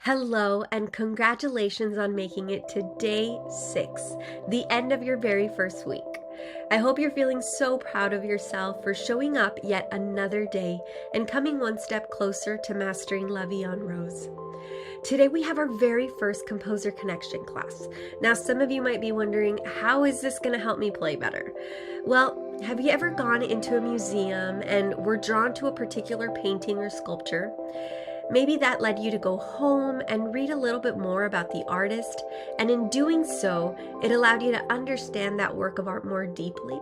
Hello, and congratulations on making it to day 6, the end of your very first week. I hope you're feeling so proud of yourself for showing up yet another day and coming one step closer to mastering La Vie en Rose. Today we have our very first composer connection class. Now some of you might be wondering, how is this going to help me play better? Well, have you ever gone into a museum and were drawn to a particular painting or sculpture? Maybe that led you to go home and read a little bit more about the artist, and in doing so, it allowed you to understand that work of art more deeply.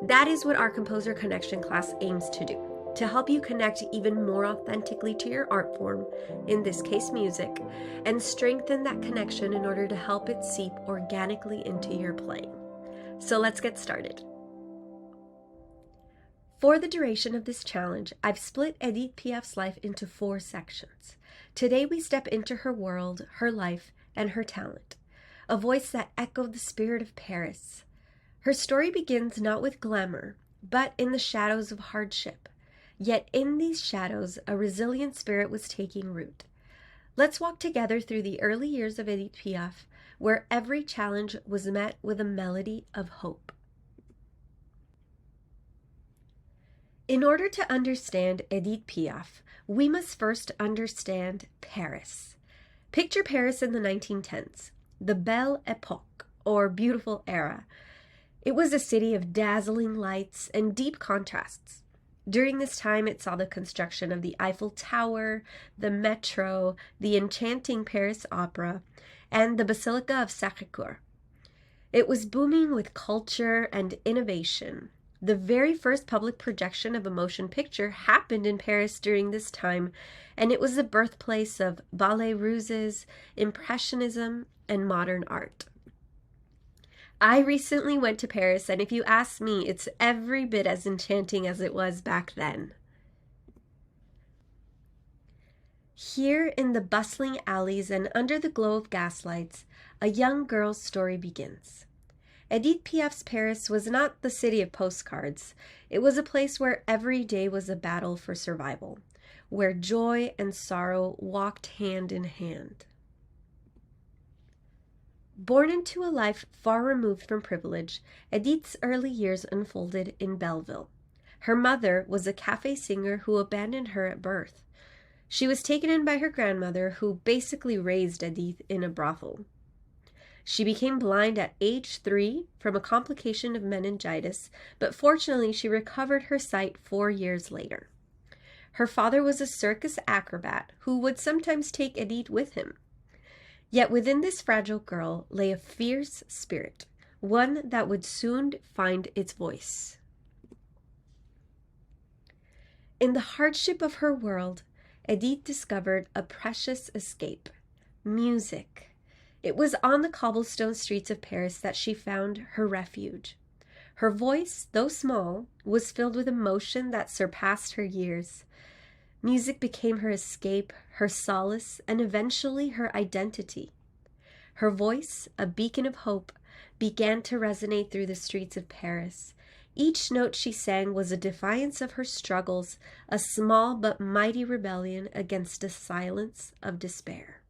That is what our Composer Connection class aims to do, to help you connect even more authentically to your art form, in this case music, and strengthen that connection in order to help it seep organically into your playing. So let's get started. For the duration of this challenge, I've split Edith Piaf's life into 4 sections. Today we step into her world, her life, and her talent, a voice that echoed the spirit of Paris. Her story begins not with glamour, but in the shadows of hardship. Yet in these shadows, a resilient spirit was taking root. Let's walk together through the early years of Edith Piaf, where every challenge was met with a melody of hope. In order to understand Edith Piaf, we must first understand Paris. Picture Paris in the 1910s, the Belle Époque, or beautiful era. It was a city of dazzling lights and deep contrasts. During this time, it saw the construction of the Eiffel Tower, the Metro, the enchanting Paris Opera, and the Basilica of Sacré-Cœur. It was booming with culture and innovation. The very first public projection of a motion picture happened in Paris during this time, and it was the birthplace of ballet ruses, impressionism, and modern art. I recently went to Paris, and if you ask me, it's every bit as enchanting as it was back then. Here in the bustling alleys and under the glow of gaslights, a young girl's story begins. Edith Piaf's Paris was not the city of postcards. It was a place where every day was a battle for survival, where joy and sorrow walked hand in hand. Born into a life far removed from privilege, Edith's early years unfolded in Belleville. Her mother was a cafe singer who abandoned her at birth. She was taken in by her grandmother, who basically raised Edith in a brothel. She became blind at age 3 from a complication of meningitis, but fortunately she recovered her sight 4 years later. Her father was a circus acrobat who would sometimes take Edith with him. Yet within this fragile girl lay a fierce spirit, one that would soon find its voice. In the hardship of her world, Edith discovered a precious escape: music. It was on the cobblestone streets of Paris that she found her refuge. Her voice, though small, was filled with emotion that surpassed her years. Music became her escape, her solace, and eventually her identity. Her voice, a beacon of hope, began to resonate through the streets of Paris. Each note she sang was a defiance of her struggles, a small but mighty rebellion against the silence of despair.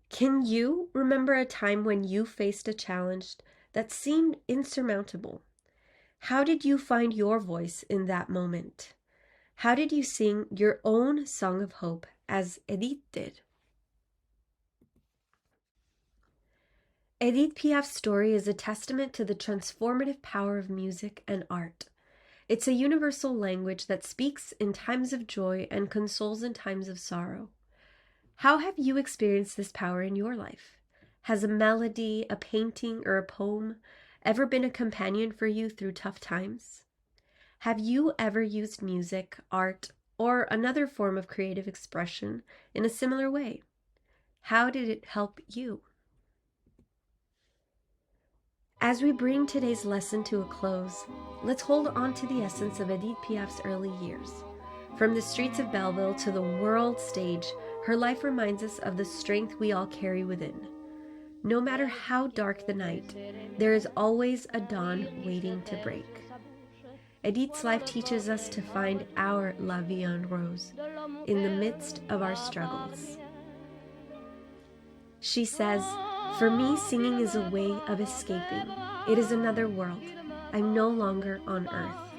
Can you remember a time when you faced a challenge that seemed insurmountable? How did you find your voice in that moment? How did you sing your own song of hope as Edith did? Edith Piaf's story is a testament to the transformative power of music and art. It's a universal language that speaks in times of joy and consoles in times of sorrow. How have you experienced this power in your life? Has a melody, a painting, or a poem ever been a companion for you through tough times? Have you ever used music, art, or another form of creative expression in a similar way? How did it help you? As we bring today's lesson to a close, let's hold on to the essence of Edith Piaf's early years. From the streets of Belleville to the world stage, her life reminds us of the strength we all carry within. No matter how dark the night, there is always a dawn waiting to break. Edith's life teaches us to find our la vie en rose in the midst of our struggles. She says, "For me, singing is a way of escaping. It is another world. I'm no longer on earth."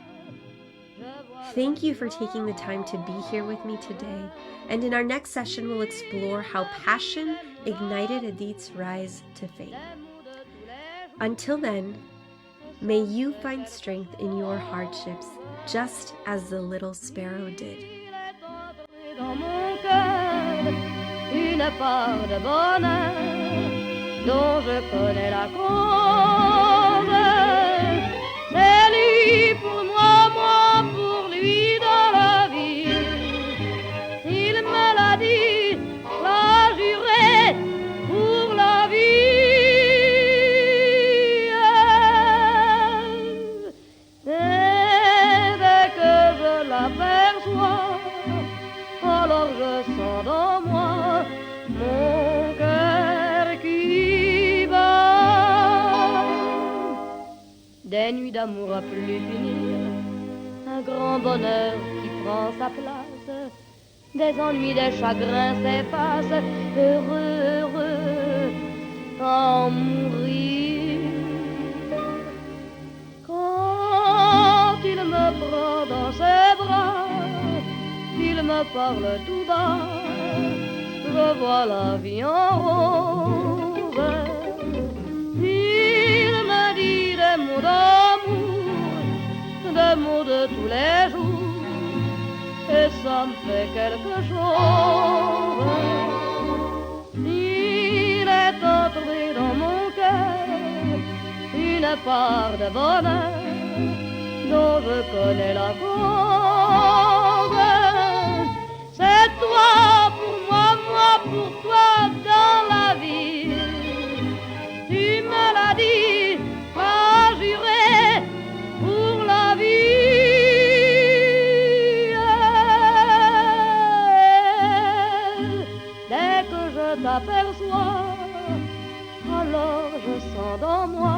Thank you for taking the time to be here with me today. And in our next session, we'll explore how passion ignited Edith's rise to fame. Until then, may you find strength in your hardships, just as the little sparrow did. Une part de bonheur dont je connais la cause. C'est lui pour moi, moi pour lui dans la vie. Il me l'a dit, l'a juré pour la vie. Et dès que je l'aperçois, alors je sens dans moi mon cœur qui bat. Des nuits d'amour à plus finir, un grand bonheur qui prend sa place, des ennuis, des chagrins s'effacent, heureux, heureux, à en mourir. Quand il me prend dans ses bras, il me parle tout bas, je vois la vie en rose. Il me dit des mots d'amour, des mots de tous les jours, et ça me fait quelque chose. Il est entré dans mon cœur une part de bonheur dont je connais la cause. C'est toi pour moi, moi pour toi dans la vie. Tu me l'as dit, m'as juré pour la vie. Dès que je t'aperçois, alors je sens dans moi